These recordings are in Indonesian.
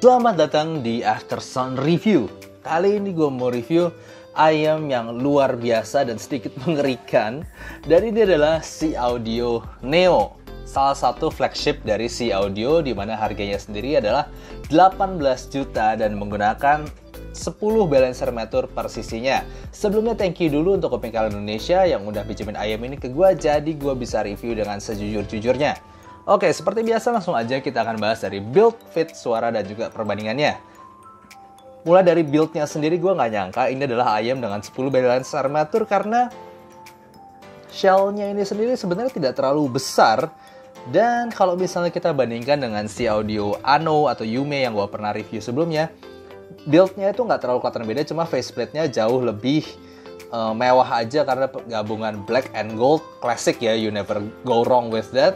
Selamat datang di Aftersound Review. Kali ini gue mau review ayam yang luar biasa dan sedikit mengerikan. Dan ini adalah C-Audio Neo, salah satu flagship dari C-Audio, di mana harganya sendiri adalah 18 juta dan menggunakan 10 balancer meter per sisinya. Sebelumnya thank you dulu untuk Kuping Kali Indonesia yang udah pinjemin ayam ini ke gue, jadi gue bisa review dengan sejujur-jujurnya. Oke, seperti biasa langsung aja kita akan bahas dari build, fit, suara, dan juga perbandingannya. Mulai dari build-nya sendiri, gue nggak nyangka ini adalah ayam dengan 10 balancer armatur karena shell-nya ini sendiri sebenarnya tidak terlalu besar. Dan kalau misalnya kita bandingkan dengan C-Audio Ano atau Yume yang gue pernah review sebelumnya, build-nya itu nggak terlalu kelihatan beda, cuma faceplate-nya jauh lebih mewah aja karena gabungan black and gold classic ya, you never go wrong with that.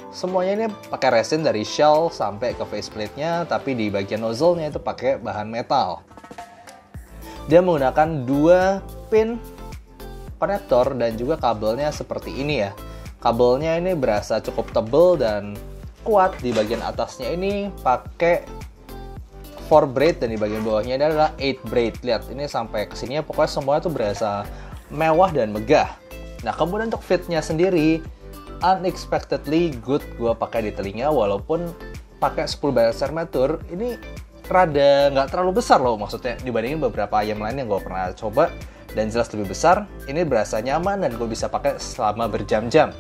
Semuanya ini pakai resin dari shell sampai ke faceplate-nya, tapi di bagian nozzle-nya itu pakai bahan metal. Dia menggunakan 2 pin konektor dan juga kabelnya seperti ini ya. Kabelnya ini berasa cukup tebal dan kuat. Di bagian atasnya ini pakai 4 braid dan di bagian bawahnya ini adalah 8 braid. Lihat, ini sampai ke sini pokoknya semuanya tuh berasa mewah dan megah. Nah, kemudian untuk fit-nya sendiri unexpectedly good gue pakai di telinga, walaupun pakai 10 balancer meter ini rada nggak terlalu besar loh, maksudnya dibandingin beberapa ayam lain yang gue pernah coba dan jelas lebih besar. Ini berasa nyaman dan gue bisa pakai selama berjam-jam.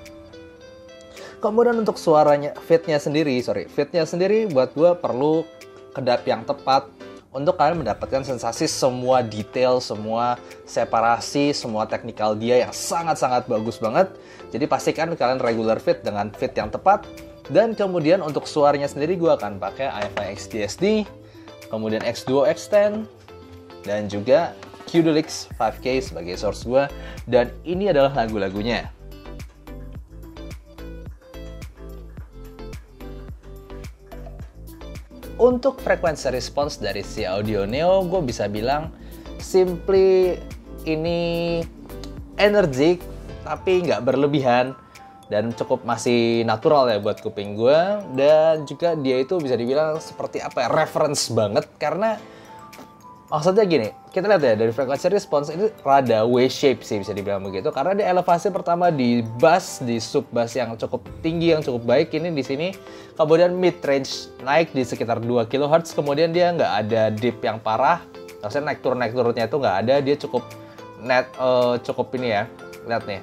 Kemudian untuk suaranya, fitnya sendiri buat gue perlu kedap yang tepat untuk kalian mendapatkan sensasi semua detail, semua separasi, semua technical dia yang sangat-sangat bagus banget. Jadi pastikan kalian regular fit dengan fit yang tepat. Dan kemudian untuk suaranya sendiri gue akan pakai iFi XDSD, kemudian X2 X10, dan juga QDeluxe 5K sebagai source gue. Dan ini adalah lagu-lagunya. Untuk frekuensi respons dari C-Audio Neo, gue bisa bilang simply ini energik, tapi nggak berlebihan dan cukup masih natural ya buat kuping gue. Dan juga dia itu bisa dibilang seperti apa ya, reference banget, karena maksudnya gini, kita lihat ya dari frekuensi respons ini rada W-shape sih bisa dibilang begitu, karena di elevasi pertama di bass, di sub bass yang cukup tinggi, yang cukup baik ini di sini, kemudian mid range naik di sekitar 2 kHz, kemudian dia nggak ada dip yang parah, maksudnya naik turunnya itu nggak ada, dia cukup net, cukup ini ya, lihat nih,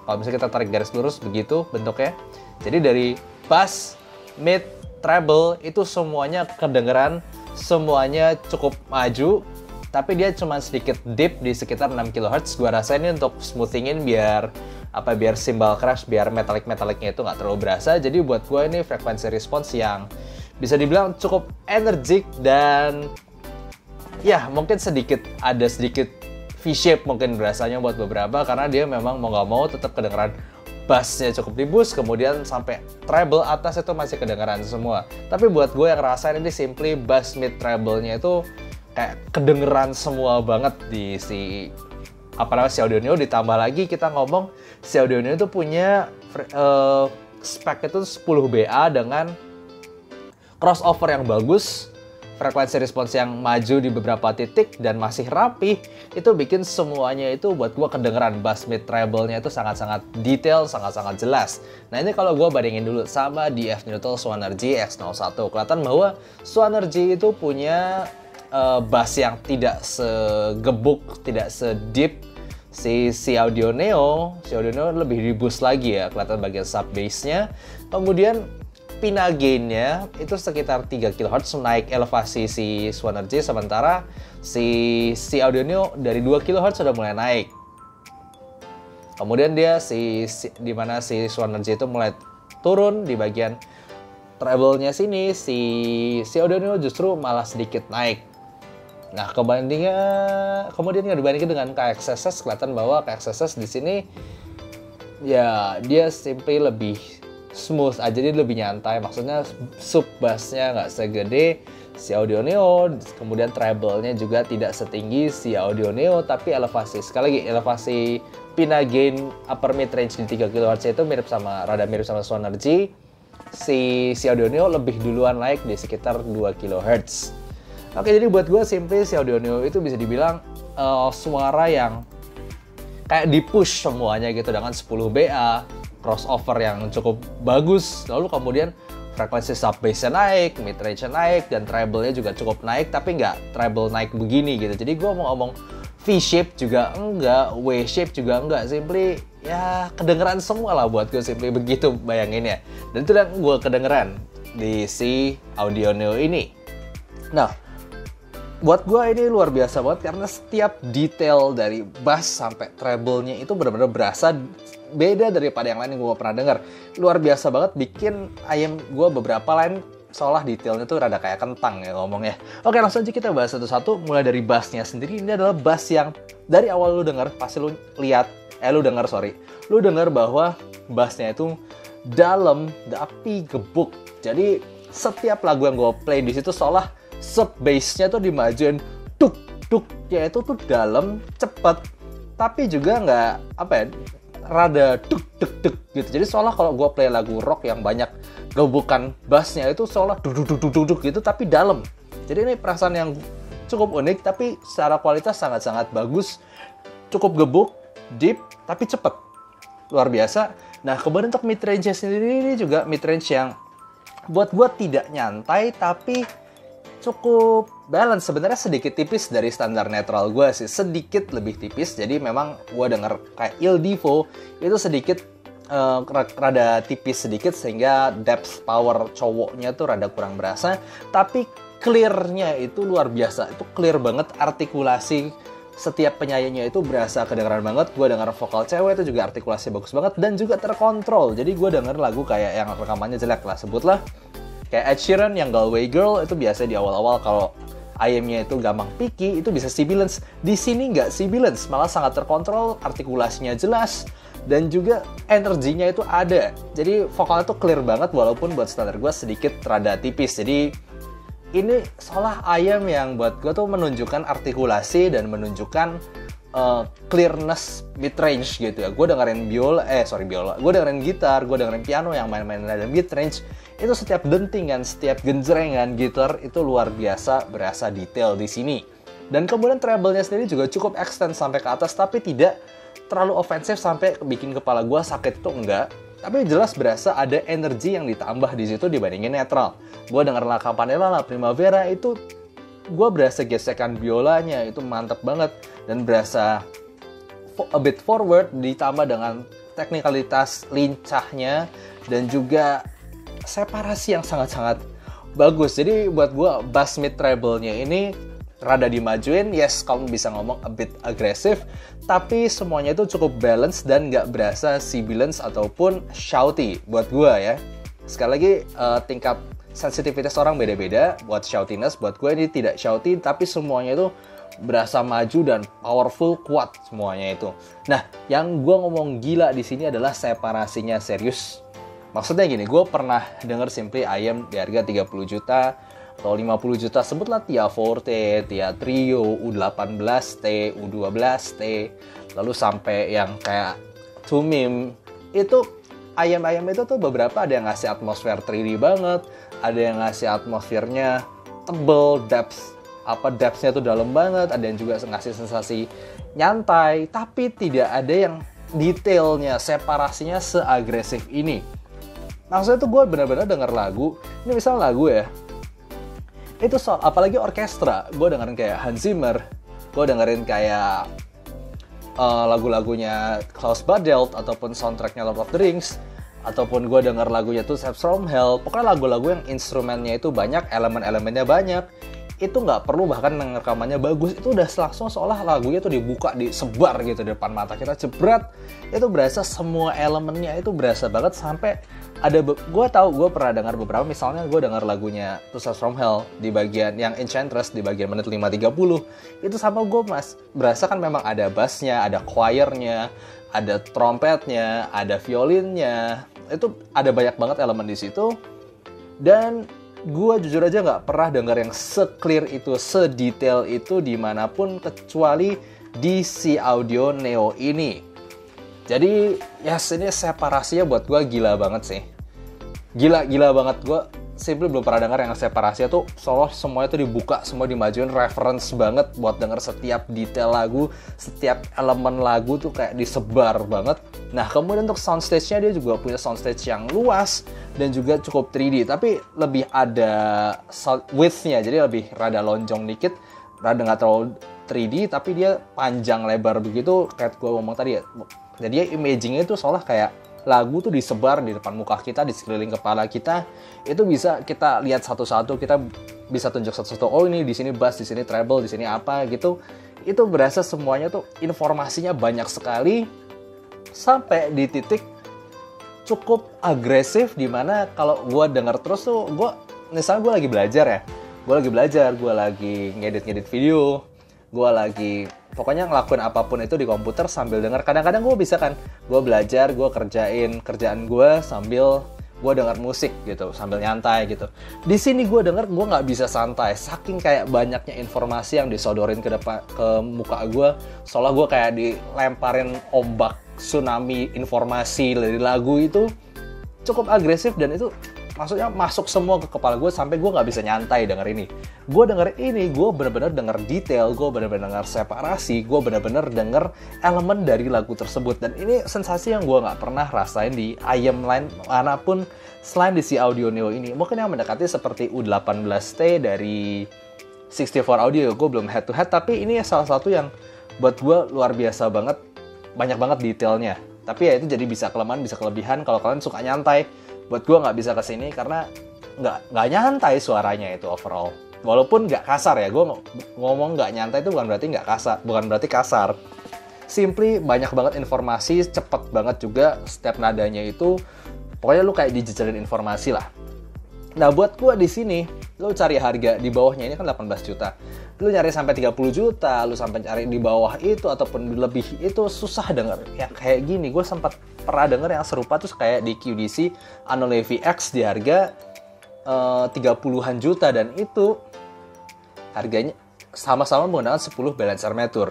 kalau misalnya kita tarik garis lurus begitu bentuknya, jadi dari bass, mid, treble itu semuanya kedengeran, semuanya cukup maju, tapi dia cuma sedikit dip di sekitar 6 kHz. Gua rasa ini untuk smoothingin biar cymbal crash, biar metalik-metaliknya itu nggak terlalu berasa. Jadi buat gua ini frekuensi respons yang bisa dibilang cukup energik dan ya mungkin ada sedikit V-shape mungkin berasanya buat beberapa, karena dia memang mau nggak mau tetap kedengeran bassnya cukup di boost, kemudian sampai treble atas itu masih kedengeran semua. Tapi buat gue yang ngerasain ini simply bass mid treble-nya itu kayak kedengeran semua banget di C-Audio Neo. Ditambah lagi kita ngomong C-Audio Neo itu punya spek itu 10 BA dengan crossover yang bagus, frekuensi respons yang maju di beberapa titik dan masih rapi. Itu bikin semuanya itu buat gue kedengeran bass mid treble-nya itu sangat-sangat detail, sangat-sangat jelas. Nah ini kalau gue bandingin dulu sama di F-Neutral Swanergy X01, kelihatan bahwa Swanergy itu punya bass yang tidak segebuk, tidak sedeep si C-Audio Neo. C-Audio Neo lebih di boost lagi ya, kelihatan bagian sub bass-nya. Kemudian pina gain-nya itu sekitar 3 kHz naik elevasi si Swanergy, sementara si C-Audio Neo dari 2 kHz sudah mulai naik. Kemudian dia di mana si Swanergy itu mulai turun di bagian treble-nya sini, si C-Audio Neo justru malah sedikit naik. Nah, kemudian dibandingkan dengan KXSS, kelihatan bahwa KXSS di sini ya dia simply lebih smooth aja, dia lebih nyantai, maksudnya sub bassnya nggak segede C-Audio Neo, kemudian treble-nya juga tidak setinggi C-Audio Neo, tapi sekali lagi elevasi pina gain upper mid range di 3 kHz itu rada mirip sama Swanergy. si Audio Neo lebih duluan naik di sekitar 2 kHz. Oke, jadi buat gue simply si Audio Neo itu bisa dibilang suara yang kayak di-push semuanya gitu dengan 10 BA, crossover yang cukup bagus, lalu kemudian frekuensi sub bass-nya naik, mid range-nya naik, dan treble-nya juga cukup naik, tapi nggak treble naik begini gitu. Jadi gue mau ngomong V-shape juga enggak, W-shape juga enggak, simply ya kedengeran semua lah buat gue, simply begitu bayanginnya. Dan itu yang gue kedengeran di si Audio Neo ini. Nah, buat gue ini luar biasa banget karena setiap detail dari bass sampai treble-nya itu benar-benar berasa beda daripada yang lain yang gue pernah dengar. Luar biasa banget, bikin ayam gue beberapa line seolah detailnya tuh rada kayak kentang ya ngomongnya. Oke, langsung aja kita bahas satu-satu. Mulai dari bassnya sendiri, ini adalah bass yang dari awal lu denger, pasti lu denger bahwa bassnya itu dalam tapi gebuk. Jadi setiap lagu yang gue play di situ seolah sub bass-nya tuh dimajuin tuk tuk, yaitu tuh dalam, cepet, tapi juga nggak rada tuk tuk tuk gitu. Jadi seolah kalau gue play lagu rock yang banyak gebukan bassnya itu seolah duduk duduk duduk gitu, tapi dalam. Jadi ini perasaan yang cukup unik, tapi secara kualitas sangat-sangat bagus, cukup gebuk, deep, tapi cepet, luar biasa. Nah, kemudian untuk mid range sendiri, ini juga mid range yang buat gue tidak nyantai, tapi cukup balance. Sebenarnya sedikit tipis dari standar netral gue sih, sedikit lebih tipis. Jadi memang gue denger kayak Il Divo itu sedikit rada tipis sedikit, sehingga depth power cowoknya tuh rada kurang berasa. Tapi clear-nya itu luar biasa, itu clear banget. Artikulasi setiap penyanyinya itu berasa kedengaran banget. Gue denger vokal cewek itu juga artikulasi bagus banget dan juga terkontrol. Jadi gue denger lagu kayak yang rekamannya jelek lah, sebutlah kayak Ed Sheeran yang Galway Girl, itu biasa di awal-awal kalau IM-nya itu gampang picky, itu bisa sibilance. Di sini nggak sibilance, malah sangat terkontrol, artikulasinya jelas, dan juga energinya itu ada. Jadi vokalnya tuh clear banget, walaupun buat standar gue sedikit rada tipis. Jadi ini seolah IM yang buat gue tuh menunjukkan artikulasi dan menunjukkan clearness mid range gitu ya. Gue dengerin gue dengerin gitar, gue dengerin piano yang main-main ada mid range, itu setiap dentingan, setiap genjrengan gitar itu luar biasa berasa detail di sini. Dan kemudian treble-nya sendiri juga cukup extend sampai ke atas, tapi tidak terlalu ofensif sampai bikin kepala gue sakit, itu enggak. Tapi jelas berasa ada energi yang ditambah di situ dibandingin netral. Gue denger La Campanella, La Primavera, itu gue berasa gesekan biolanya itu mantep banget, dan berasa a bit forward ditambah dengan teknikalitas lincahnya dan juga separasi yang sangat-sangat bagus. Jadi buat gue bass mid treble-nya ini rada dimajuin, yes, kamu bisa ngomong a bit agresif, tapi semuanya itu cukup balance dan nggak berasa sibilance ataupun shouty buat gue ya. Sekali lagi, tingkat sensitivitas orang beda-beda. Buat shoutiness, buat gue ini tidak shouty, tapi semuanya itu berasa maju dan powerful, kuat semuanya itu. Nah, yang gue ngomong gila di sini adalah separasinya serius. Maksudnya gini, gue pernah denger simply IM di harga 30 juta atau 50 juta, sebutlah Tia Forte, Tia Trio, U18T, U12T, lalu sampai yang kayak Tumim. Itu ayam-ayam itu tuh beberapa ada yang ngasih atmosfer 3D banget, ada yang ngasih atmosfernya tebel, depth-nya tuh dalam banget, ada yang juga ngasih sensasi nyantai, tapi tidak ada yang detailnya, separasinya seagresif ini. Maksudnya tuh gue benar-benar denger lagu, ini misalnya lagu ya, itu apalagi orkestra, gue dengerin kayak Hans Zimmer, gue dengerin kayak lagu-lagunya Klaus Badelt, ataupun soundtracknya Lord of the Rings, ataupun gue denger lagunya tuh Steps from Hell. Pokoknya lagu-lagu yang instrumennya itu banyak, elemen-elemennya banyak, itu nggak perlu bahkan rekamannya bagus, itu udah langsung seolah lagunya tuh dibuka, disebar gitu di depan mata kita, jebret. Itu berasa semua elemennya itu berasa banget, sampai ada, gue pernah dengar beberapa, misalnya gue dengar lagunya To Steps from Hell di bagian yang Enchantress di bagian menit 5.30, itu sama gue berasa kan memang ada bassnya, ada choirnya, ada trompetnya, ada violinnya, itu ada banyak banget elemen di situ. Dan gue jujur aja nggak pernah dengar yang se-clear itu, sedetail itu dimanapun kecuali di si Audio Neo ini. Jadi, yes, ini separasinya buat gue gila banget sih. Gila banget. Gue simply belum pernah dengar yang separasi tuh seolah semuanya tuh dibuka, semua dimajuin, reference banget buat denger setiap detail lagu, setiap elemen lagu tuh kayak disebar banget. Nah, kemudian untuk soundstage-nya dia juga punya soundstage yang luas dan juga cukup 3D, tapi lebih ada width-nya, jadi lebih rada lonjong dikit, rada nggak terlalu 3D, tapi dia panjang lebar begitu, kayak gue ngomong tadi ya. Jadi imaging-nya itu seolah kayak lagu tuh disebar di depan muka kita, di sekeliling kepala kita. Itu bisa kita lihat satu-satu, kita bisa tunjuk satu-satu. Oh, ini di sini bass, di sini treble, di sini apa gitu. Itu berasa semuanya tuh informasinya banyak sekali sampai di titik cukup agresif, dimana kalau gue denger terus tuh misalnya gue lagi belajar ya. Gue lagi ngedit video, gue lagi pokoknya ngelakuin apapun itu di komputer sambil denger. Kadang-kadang gue bisa kan, gue belajar, gue kerjain kerjaan gue sambil gue denger musik gitu, sambil nyantai gitu. Di sini gue denger, gue nggak bisa santai, saking kayak banyaknya informasi yang disodorin ke muka gue, seolah gue kayak dilemparin ombak tsunami informasi dari lagu. Itu cukup agresif dan itu maksudnya masuk semua ke kepala gue sampai gue nggak bisa nyantai denger ini. Gue bener-bener denger detail, gue bener-bener denger separasi, gue bener-bener denger elemen dari lagu tersebut. Dan ini sensasi yang gue nggak pernah rasain di ayam lain manapun selain di si Audio Neo ini. Mungkin yang mendekati seperti U18T dari 64 Audio, gue belum head to head, tapi ini salah satu yang buat gue luar biasa banget, banyak banget detailnya. Tapi ya itu jadi bisa kelemahan, bisa kelebihan kalau kalian suka nyantai. Buat gue nggak bisa kesini karena nggak nyantai suaranya itu overall. Walaupun nggak kasar ya, gue ngomong nggak nyantai itu bukan berarti nggak kasar, bukan berarti kasar. Simply banyak banget informasi, cepet banget juga setiap nadanya itu. Pokoknya lu kayak dijejelin informasi lah. Nah, buat gue di sini, lu cari harga di bawahnya ini kan 18 juta. Lu nyari sampai 30 juta, lu sampai cari di bawah itu ataupun lebih itu susah denger. Ya kayak gini, gue sempat pernah denger yang serupa tuh kayak di QDC Anolevi X di harga 30-an juta, dan itu harganya sama-sama menggunakan 10 balancer meter.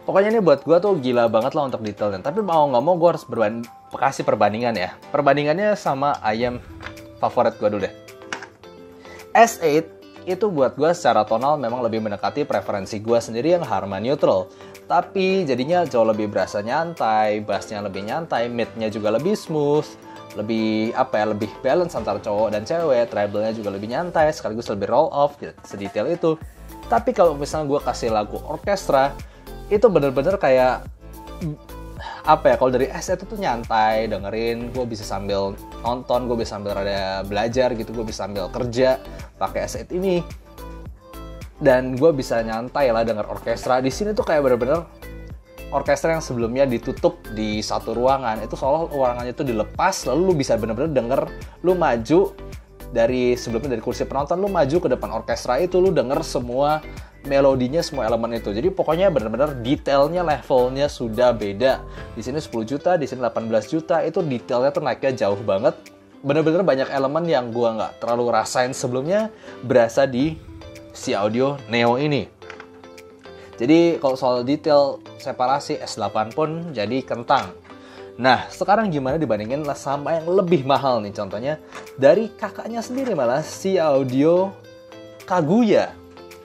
Pokoknya ini buat gue tuh gila banget lah untuk detailnya. Tapi mau nggak mau gue harus kasih perbandingan ya. Perbandingannya sama ayam favorit gue dulu deh. S8 itu buat gue secara tonal memang lebih mendekati preferensi gue sendiri yang harmony neutral. Tapi jadinya jauh lebih berasa nyantai, bassnya lebih nyantai, midnya juga lebih smooth, lebih lebih balance antara cowok dan cewek, treble-nya juga lebih nyantai, sekaligus lebih roll off, sedetail itu. Tapi kalau misalnya gue kasih lagu orkestra, itu bener-bener kayak kalau dari S8 itu nyantai dengerin, gue bisa sambil nonton, gue bisa sambil rada belajar gitu, gue bisa sambil kerja pakai S8 ini, dan gue bisa nyantai lah denger orkestra. Di sini tuh kayak bener-bener orkestra yang sebelumnya ditutup di satu ruangan, itu seolah ruangannya itu dilepas, lalu lu bisa bener-bener denger, lu maju sebelumnya dari kursi penonton, lu maju ke depan orkestra itu, lu denger semua melodinya, semua elemen itu. Jadi pokoknya benar-benar detailnya, levelnya sudah beda. Di sini 10 juta, di sini 18 juta, itu detailnya tuh naiknya jauh banget. Benar-benar banyak elemen yang gua nggak terlalu rasain sebelumnya, berasa di si Audio Neo ini. Jadi kalau soal detail separasi, S8 pun jadi kentang. Nah, sekarang gimana dibandingin sama yang lebih mahal nih, contohnya dari kakaknya sendiri malah, si Audio Kaguya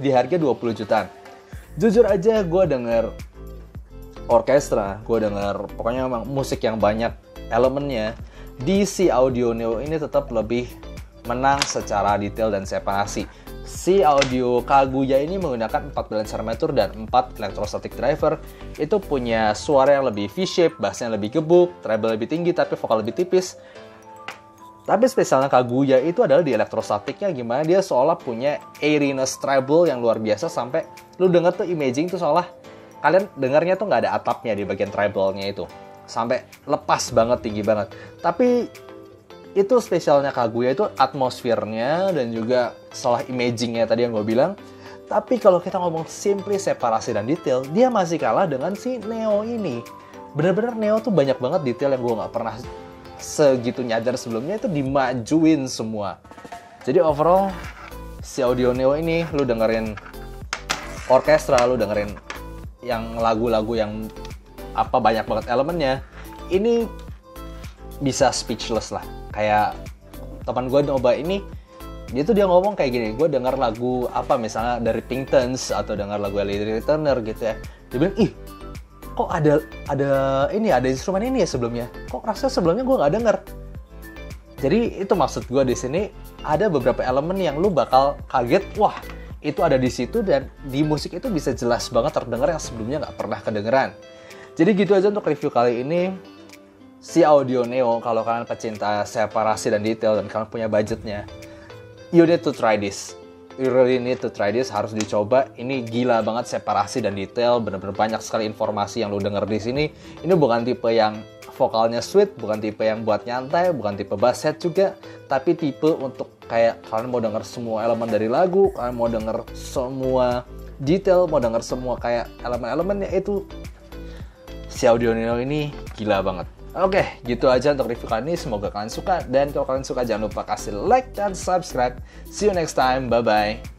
di harga 20 jutaan. Jujur aja gue denger orkestra, gue denger pokoknya memang musik yang banyak elemennya, di si Audio Neo ini tetap lebih menang secara detail dan separasi. Si Audio Kaguya ini menggunakan 4 balancer meter dan 4 electrostatic driver. Itu punya suara yang lebih V-shape, bassnya lebih gebuk, treble lebih tinggi tapi vokal lebih tipis. Tapi spesialnya Kaguya itu adalah di elektrostatiknya, gimana dia seolah punya airiness treble yang luar biasa, sampai lu denger tuh imaging tuh seolah kalian dengarnya tuh nggak ada atapnya di bagian treble-nya itu. Sampai lepas banget, tinggi banget. Tapi itu spesialnya Kaguya itu atmosfernya dan juga seolah imagingnya tadi yang gue bilang. Tapi kalau kita ngomong simply separasi dan detail, dia masih kalah dengan si Neo ini. Bener-bener Neo tuh banyak banget detail yang gue nggak pernah segitu nyadar sebelumnya, itu dimajuin semua. Jadi overall si Audio Neo ini lu dengerin orkestra, lu dengerin yang lagu-lagu yang banyak banget elemennya, ini bisa speechless lah. Kayak teman gue nyoba ini, dia ngomong kayak gini, gue denger lagu apa misalnya dari Pinkton's atau denger lagu Ellie Turner gitu ya, dia bilang, ih kok ada instrumen ini ya sebelumnya, kok rasanya sebelumnya gue nggak denger. Jadi itu maksud gue di sini, ada beberapa elemen yang lu bakal kaget, wah itu ada di situ, dan di musik itu bisa jelas banget terdengar yang sebelumnya nggak pernah kedengeran. Jadi gitu aja untuk review kali ini. Si Audio Neo, kalau kalian pecinta separasi dan detail dan kalian punya budgetnya, you need to try this. You really need to try this, harus dicoba. Ini gila banget separasi dan detail, bener-bener banyak sekali informasi yang lu denger di sini. Ini bukan tipe yang vokalnya sweet, bukan tipe yang buat nyantai, bukan tipe bass head juga, tapi tipe untuk kayak kalian mau denger semua elemen dari lagu, kalian mau denger semua detail, mau denger semua kayak elemen-elemennya, itu si Audio Neo ini gila banget. Oke, gitu aja untuk review kali ini. Semoga kalian suka. Dan kalau kalian suka, jangan lupa kasih like dan subscribe. See you next time. Bye-bye.